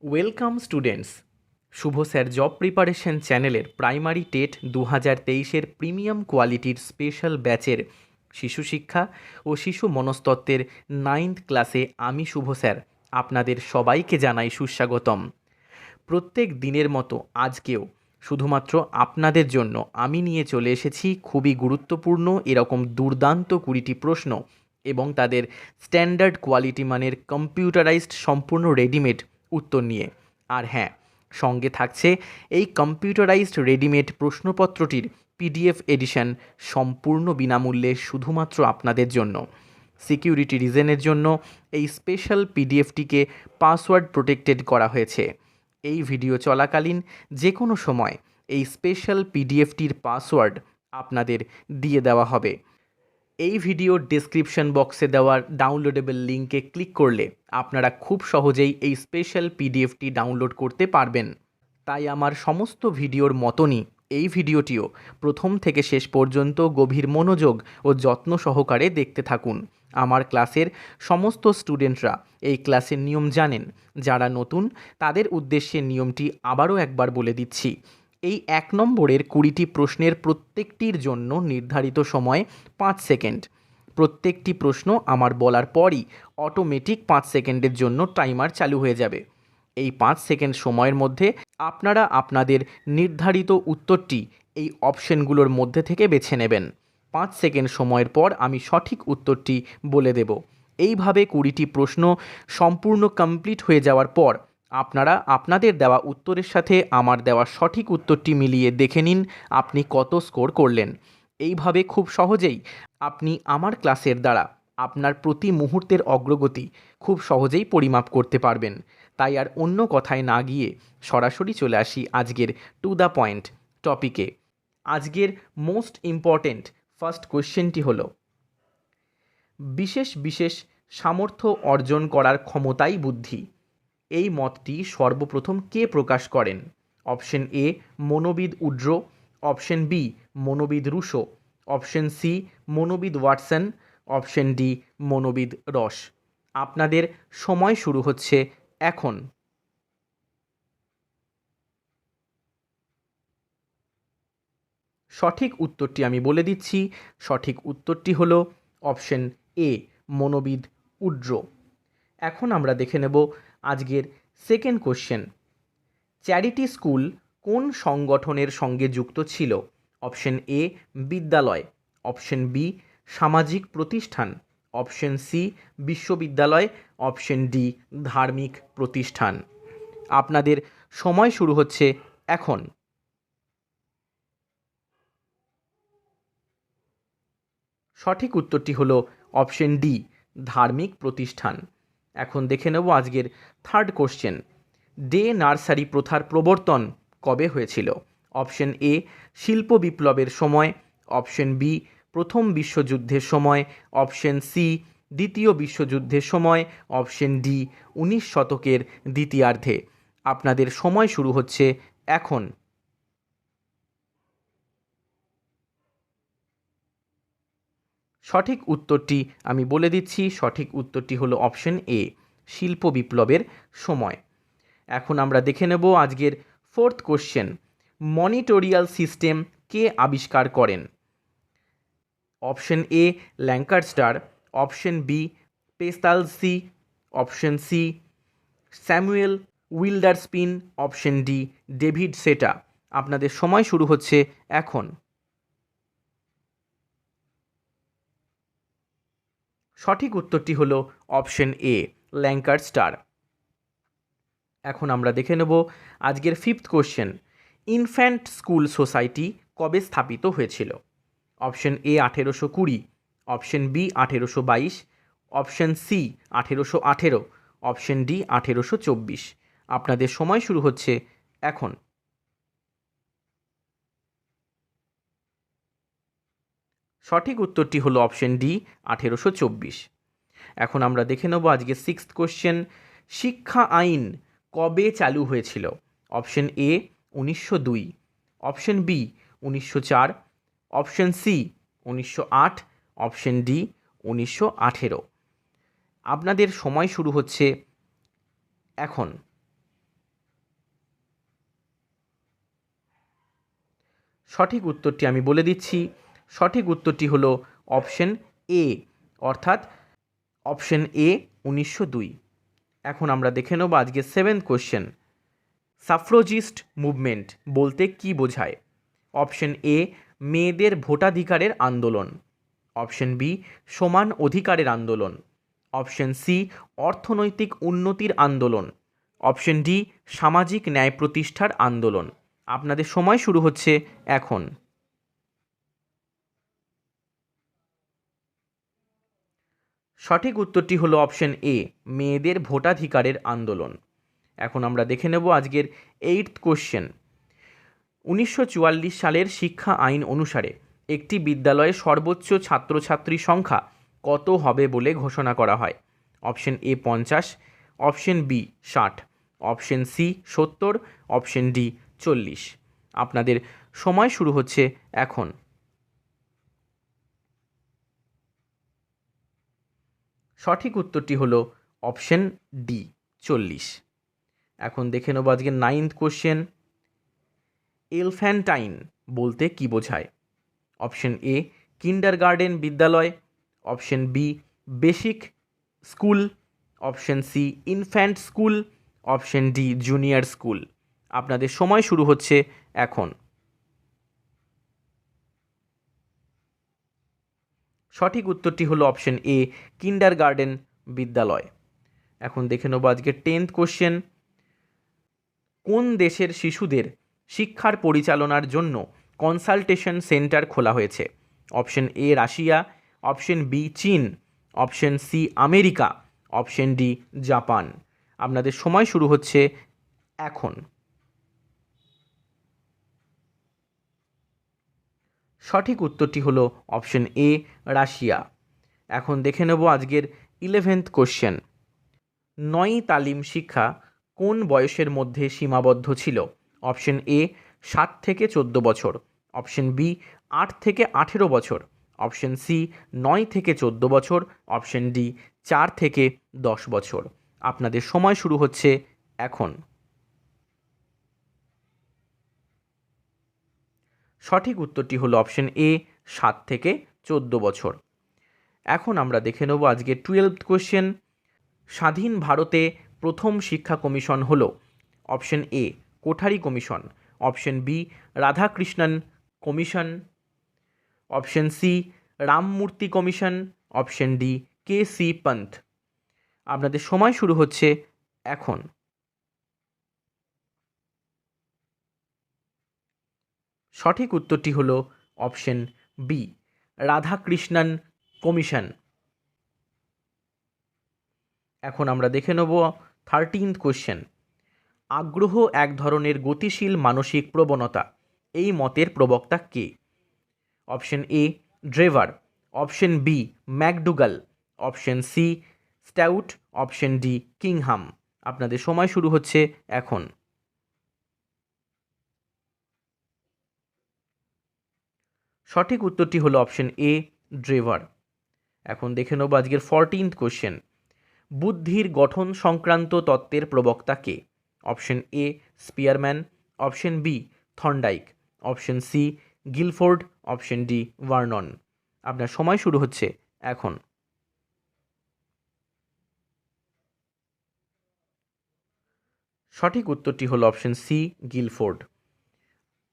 Welcome students. Shubho sir job preparation চ্যানেলের primary TET 2023-এর premium কোয়ালিটির স্পেশাল ব্যাচের শিশু শিক্ষা ও শিশু মনস্তত্ত্বের 9th ক্লাসে আমি শুভ স্যার আপনাদের সবাইকে জানাই সুস্বাগতম। প্রত্যেক দিনের মতো আজকেও শুধুমাত্র আপনাদের জন্য আমি নিয়ে চলে এসেছি খুবই গুরুত্বপূর্ণ এরকম দুর্দান্ত 20টি প্রশ্ন এবং তাদের স্ট্যান্ডার্ড কোয়ালিটি মানের কম্পিউটারাইজড সম্পূর্ণ রেডিমেড উত্তর নিয়ে। আর হ্যাঁ, সঙ্গে থাকছে এই কম্পিউটারাইজড রেডিমেড প্রশ্নপত্রটির পিডিএফ এডিশন সম্পূর্ণ বিনামূল্যে শুধুমাত্র আপনাদের জন্য। সিকিউরিটি রিজনের জন্য এই স্পেশাল পিডিএফটিকে পাসওয়ার্ড প্রোটেক্টেড করা হয়েছে। এই ভিডিও চলাকালীন যে কোনো সময় এই স্পেশাল পিডিএফটির পাসওয়ার্ড আপনাদের দিয়ে দেওয়া হবে। এই ভিডিওর ডেসক্রিপশন বক্সে দেওয়ার ডাউনলোডেবল লিঙ্কে ক্লিক করলে আপনারা খুব সহজেই এই স্পেশাল পিডিএফটি ডাউনলোড করতে পারবেন। তাই আমার সমস্ত ভিডিওর মতনই এই ভিডিওটিও প্রথম থেকে শেষ পর্যন্ত গভীর মনোযোগ ও যত্ন সহকারে দেখতে থাকুন। আমার ক্লাসের সমস্ত স্টুডেন্টরা এই ক্লাসের নিয়ম জানেন। যারা নতুন তাদের উদ্দেশ্যে নিয়মটি আবারও একবার বলে দিচ্ছি। এই 1 নম্বরের 20টি প্রশ্নের প্রত্যেকটির জন্য নির্ধারিত সময় 5 সেকেন্ড। প্রত্যেকটি প্রশ্ন আমার বলার পরই অটোমেটিক 5 সেকেন্ডের জন্য টাইমার চালু হয়ে যাবে। এই 5 সেকেন্ড সময়ের মধ্যে আপনারা আপনাদের নির্ধারিত উত্তরটি এই অপশনগুলোর মধ্যে থেকে বেছে নেবেন। 5 সেকেন্ড সময়ের পর আমি সঠিক উত্তরটি বলে দেব। এইভাবে 20টি প্রশ্ন সম্পূর্ণ কমপ্লিট হয়ে যাওয়ার পর আপনারা আপনাদের দেওয়া উত্তরের সাথে আমার দেওয়া সঠিক উত্তরটি মিলিয়ে দেখে নিন আপনি কত স্কোর করলেন। এইভাবে খুব সহজেই আপনি আমার ক্লাসের দ্বারা আপনার প্রতি মুহূর্তের অগ্রগতি খুব সহজেই পরিমাপ করতে পারবেন। তাই আর অন্য কথায় না গিয়ে সরাসরি চলে আসি আজকের টু দ্য পয়েন্ট টপিকে। আজকের মোস্ট ইম্পর্ট্যান্ট ফার্স্ট কোয়েশ্চেনটি হলো, বিশেষ বিশেষ সামর্থ্য অর্জন করার ক্ষমতাই বুদ্ধি। এই মতটি সর্বপ্রথম কে প্রকাশ করেন? অপশন এ মনোবিদ উড্রো, অপশন বি মনোবিদ রুশো, অপশন সি মনোবিদ ওয়াটসন, অপশন ডি মনোবিদ রস। আপনাদের সময় শুরু হচ্ছে এখন। সঠিক উত্তরটি আমি বলে দিচ্ছি। সঠিক উত্তরটি হলো অপশন এ মনোবিদ উড্রো। এখন আমরা দেখে নেব আজকের সেকেন্ড কোশ্চেন। চ্যারিটি স্কুল কোন সংগঠনের সঙ্গে যুক্ত ছিল? অপশন এ বিদ্যালয়, অপশন বি সামাজিক প্রতিষ্ঠান, অপশন সি বিশ্ববিদ্যালয়, অপশন ডি ধার্মিক প্রতিষ্ঠান। আপনাদের সময় শুরু হচ্ছে এখন। সঠিক উত্তরটি হলো অপশন ডি ধার্মিক প্রতিষ্ঠান। এখন দেখে নেব আজকের থার্ড কোশ্চেন। ডে নার্সারি প্রথার প্রবর্তন কবে হয়েছিল? অপশন এ শিল্প বিপ্লবের সময়, অপশন বি প্রথম বিশ্বযুদ্ধের সময়, অপশন সি দ্বিতীয় বিশ্বযুদ্ধের সময়, অপশন ডি 19 শতকের দ্বিতীয়ার্ধে। আপনাদের সময় শুরু হচ্ছে এখন। সঠিক উত্তরটি আমি বলে দিচ্ছি। সঠিক উত্তরটি হলো অপশন এ শিল্প বিপ্লবের সময়। এখন আমরা দেখে নেব আজকের ফোর্থ কোশ্চেন। মনিটোরিয়াল সিস্টেম কে আবিষ্কার করেন? Option A Lancaster, option B Pestalozzi, option C Samuel Wilderspin, option D David Stow. আপনাদের সময় শুরু হচ্ছে এখন। সঠিক উত্তরটি হলো অপশন এ ল্যাঙ্কাস্টার। এখন আমরা দেখে নেব আজকের fifth question. Infant school society কবে স্থাপিত হয়েছিল? Option A 1820, option B 1822, option C 1818, option D 1824। আপনাদের সময় শুরু হচ্ছে এখন। সঠিক উত্তরটি হলো অপশন ডি 1824। এখন আমরা দেখে নেব আজকে সিক্সথ কোশ্চেন। শিক্ষা আইন কবে চালু হয়েছিল? Option A 1902, option B 1904, option C 1908, option D 1918। আপনাদের সময় শুরু হচ্ছে এখন। সঠিক উত্তরটি আমি বলে দিচ্ছি। সঠিক উত্তরটি হলো অপশন এ, অর্থাৎ অপশন এ 1902। এখন আমরা দেখে নেব আজকে 7th কোশ্চেন। সাফ্রোজিস্ট মুভমেন্ট বলতে কি বোঝায়? অপশন এ মেয়েদের ভোটাধিকারের আন্দোলন, অপশন বি সমান অধিকারের আন্দোলন, অপশন সি অর্থনৈতিক উন্নতির আন্দোলন, অপশন ডি সামাজিক ন্যায় প্রতিষ্ঠার আন্দোলন। আপনাদের সময় শুরু হচ্ছে এখন। সঠিক উত্তরটি হলো অপশন এ মেয়েদের ভোটাধিকারের আন্দোলন। এখন আমরা দেখে নেব আজকের 8th কোশ্চেন। 1944 সালের শিক্ষা আইন অনুসারে একটি বিদ্যালয়ে সর্বোচ্চ ছাত্রছাত্রী সংখ্যা কত হবে বলে ঘোষণা করা হয়? Option A 50, option B 60, option C 70, option D 40। আপনাদের সময় শুরু হচ্ছে এখন। সঠিক উত্তরটি হলো অপশন ডি 40। এখন দেখে নেব আজকে 9th কোশ্চেন। এলফ্যান্টাইন বলতে কি বোঝায়? অপশন এ কিন্ডারগার্টেন বিদ্যালয়, option B basic school, option C infant school, option D junior school. আপনাদের সময় শুরু হচ্ছে এখন। সঠিক উত্তরটি হলো অপশন এ কিন্ডারগার্টেন বিদ্যালয়। এখন দেখে নেব আজকে 10th কোশ্চেন। কোন দেশের শিশুদের শিক্ষার পরিচালনার জন্য কনসালটেশন সেন্টার খোলা হয়েছে? Option A Russia, option B চীন, option C America, option D Japan. আপনাদের সময় শুরু হচ্ছে এখন। সঠিক উত্তরটি হলো অপশন এ রাশিয়া। এখন দেখে নেব আজকের 11th কোশ্চেন। নয় তালিম শিক্ষা কোন বয়সের মধ্যে সীমাবদ্ধ ছিল? অপশন এ 7 থেকে 14 বছর, অপশন বি 8 থেকে 18 বছর, অপশন সি 9 থেকে 14 বছর, অপশন ডি 4 থেকে 10 বছর। আপনাদের সময় শুরু হচ্ছে এখন। সঠিক উত্তরটি হলো অপশন এ 7 থেকে 14 বছর। এখন আমরা দেখে নেব আজকে 12th কোশ্চেন। স্বাধীন ভারতে প্রথম শিক্ষা কমিশন হল? Option A Kothari commission, option B Radhakrishnan commission, option C Ramamurti commission, option D K C Pant. আপনাদের সময় শুরু হচ্ছে এখন। সঠিক উত্তরটি হলো অপশন বি রাধাকৃষ্ণন কমিশন। এখন আমরা দেখে নেব 13th কোশ্চেন। আগ্রহ এক ধরনের গতিশীল মানসিক প্রবণতা, এই মতের প্রবক্তা কে? Option A Drever, option B McDougall, option C Stout, option D Kingham. আপনাদের সময় শুরু হচ্ছে এখন। সঠিক উত্তরটি হলো অপশন এ ড্রেভার। এখন দেখে নেব আজকের 14th কোশ্চেন। বুদ্ধির গঠন সংক্রান্ত তত্ত্বের প্রবক্তা কে? Option A Spearman, option B Thorndike, option C Guilford, option D Vernon. আপনার সময় শুরু হচ্ছে এখন। সঠিক উত্তরটি হলো option C Guilford.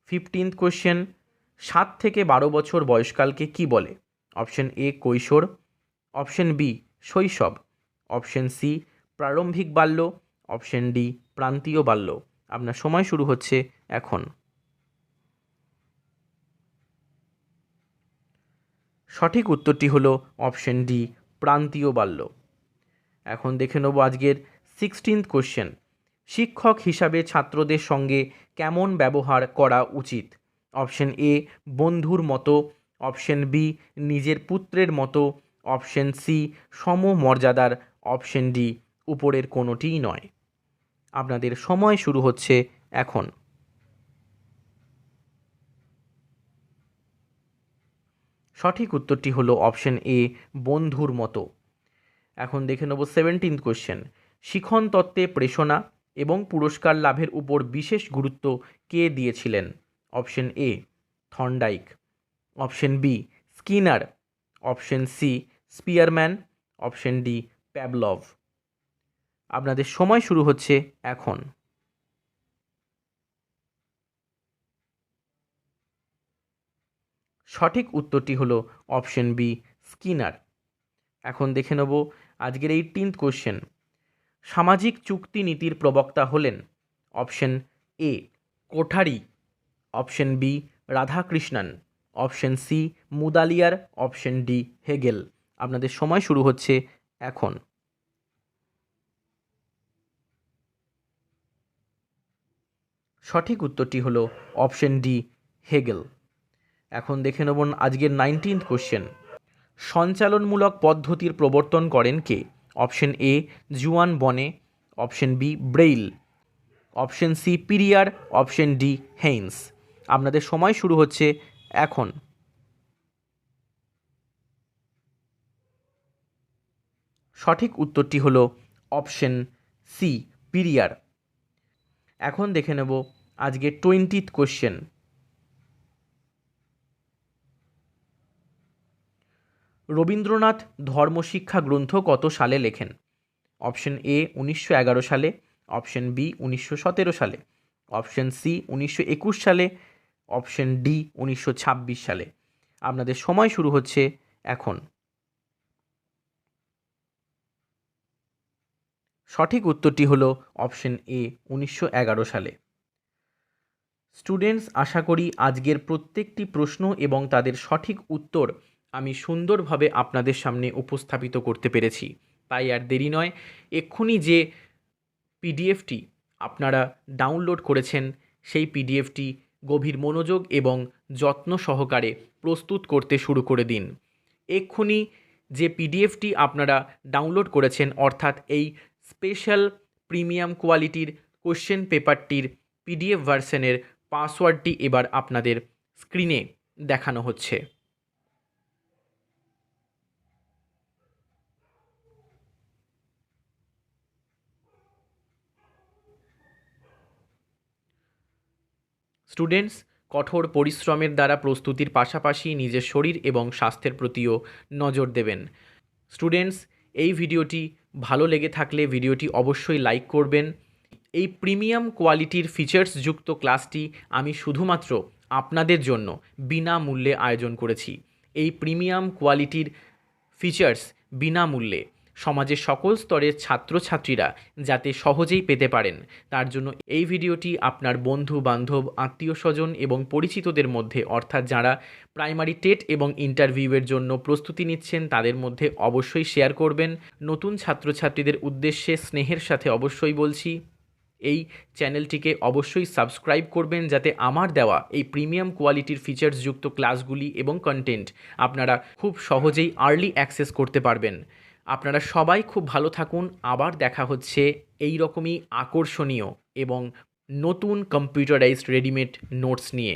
15th question. 7 থেকে 12 বছর বয়সকালকে কি বলে? অপশন এ কৈশোর, অপশন বি শৈশব, অপশন সি প্রারম্ভিক বাল্য, অপশন ডি প্রান্তীয় বাল্য। আপনার সময় শুরু হচ্ছে এখন। সঠিক উত্তরটি হলো অপশন ডি প্রান্তীয় বাল্য। এখন দেখে নেব আজকের 16th কোশ্চেন। শিক্ষক হিসাবে ছাত্রদের সঙ্গে কেমন ব্যবহার করা উচিত? অপশন এ বন্ধুর মতো, অপশন বি নিজের পুত্রের মতো, অপশন সি সমমর্যাদার, অপশন ডি উপরের কোনোটিই নয়। আপনাদের সময় শুরু হচ্ছে এখন। সঠিক উত্তরটি হলো অপশন এ বন্ধুর মতো। এখন দেখে নেব 17th কোশ্চেন। শিখন তত্ত্বে প্রেষণা এবং পুরস্কার লাভের উপর বিশেষ গুরুত্ব কে দিয়েছিলেন? Option A Thorndike, option B Skinner, option C Spearman, option D Pavlov. আপনাদের সময় শুরু হচ্ছে এখন। সঠিক উত্তরটি হলো অপশন বি স্কিনার। এখন দেখে নেব আজকের 18th কোশ্চেন। সামাজিক চুক্তি নীতির প্রবক্তা হলেন option A Kothari, option B Radhakrishnan, option C Mudaliar, option D Hegel. আপনাদের সময় শুরু হচ্ছে এখন। সঠিক উত্তরটি হলো অপশন ডি হেগেল। এখন দেখে নেব আজকের 19th কোশ্চেন। সঞ্চালনমূলক পদ্ধতির প্রবর্তন করেন কে? Option A Juan Bonet, option B Braille, option C Pereire, option D Haynes. আপনাদের সময় শুরু হচ্ছে এখন। সঠিক উত্তরটি হলো অপশন সি পিরিয়ার। এখন দেখে নেব আজকে 20th কোশ্চেন। রবীন্দ্রনাথ ধর্মশিক্ষা গ্রন্থ কত সালে লেখেন? অপশন এ 1911 সালে, অপশন বি 1917 সালে, অপশন সি 1921 সালে, অপশন ডি 1926 সালে। আপনাদের সময় শুরু হচ্ছে এখন। সঠিক উত্তরটি হলো অপশন এ 1911 সালে। স্টুডেন্টস, আশা করি আজকের প্রত্যেকটি প্রশ্ন এবং তাদের সঠিক উত্তর আমি সুন্দরভাবে আপনাদের সামনে উপস্থাপিত করতে পেরেছি। তাই আর দেরি নয়, এক্ষুনি যে পিডিএফটি আপনারা ডাউনলোড করেছেন সেই পিডিএফটি গভীর মনোযোগ এবং যত্ন সহকারে প্রস্তুত করতে শুরু করে দিন। এক্ষুনি যে পিডিএফটি আপনারা ডাউনলোড করেছেন, অর্থাৎ এই স্পেশাল প্রিমিয়াম কোয়ালিটির কোশ্চেন পেপারটির পিডিএফ ভার্সনের পাসওয়ার্ডটি এবার আপনাদের স্ক্রিনে দেখানো হচ্ছে। স্টুডেন্টস, কঠোর পরিশ্রমের দ্বারা প্রস্তুতির পাশাপাশি নিজের শরীর এবং স্বাস্থ্যের প্রতিও নজর দেবেন। স্টুডেন্টস, এই ভিডিওটি ভালো লেগে থাকলে ভিডিওটি অবশ্যই লাইক করবেন। এই প্রিমিয়াম কোয়ালিটির ফিচার্সযুক্ত ক্লাসটি আমি শুধুমাত্র আপনাদের জন্য বিনামূল্যে আয়োজন করেছি। এই প্রিমিয়াম কোয়ালিটির ফিচার্স বিনামূল্যে সমাজের সকল স্তরের ছাত্রছাত্রীরা যাতে সহজেই পেতে পারেন, তার জন্য এই ভিডিওটি আপনার বন্ধু বান্ধব, আত্মীয় স্বজন এবং পরিচিতদের মধ্যে, অর্থাৎ যারা প্রাইমারি টেট এবং ইন্টারভিউয়ের জন্য প্রস্তুতি নিচ্ছেন তাদের মধ্যে অবশ্যই শেয়ার করবেন। নতুন ছাত্রছাত্রীদের উদ্দেশ্যে স্নেহের সাথে অবশ্যই বলছি, এই চ্যানেলটিকে অবশ্যই সাবস্ক্রাইব করবেন, যাতে আমার দেওয়া এই প্রিমিয়াম কোয়ালিটির ফিচার্সযুক্ত ক্লাসগুলি এবং কন্টেন্ট আপনারা খুব সহজেই আর্লি অ্যাক্সেস করতে পারবেন। আপনারা সবাই খুব ভালো থাকুন। আবার দেখা হচ্ছে এই রকমই আকর্ষণীয় এবং নতুন কম্পিউটারাইজড রেডিমেড নোটস নিয়ে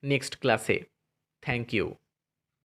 নেক্সট ক্লাসে। Thank you.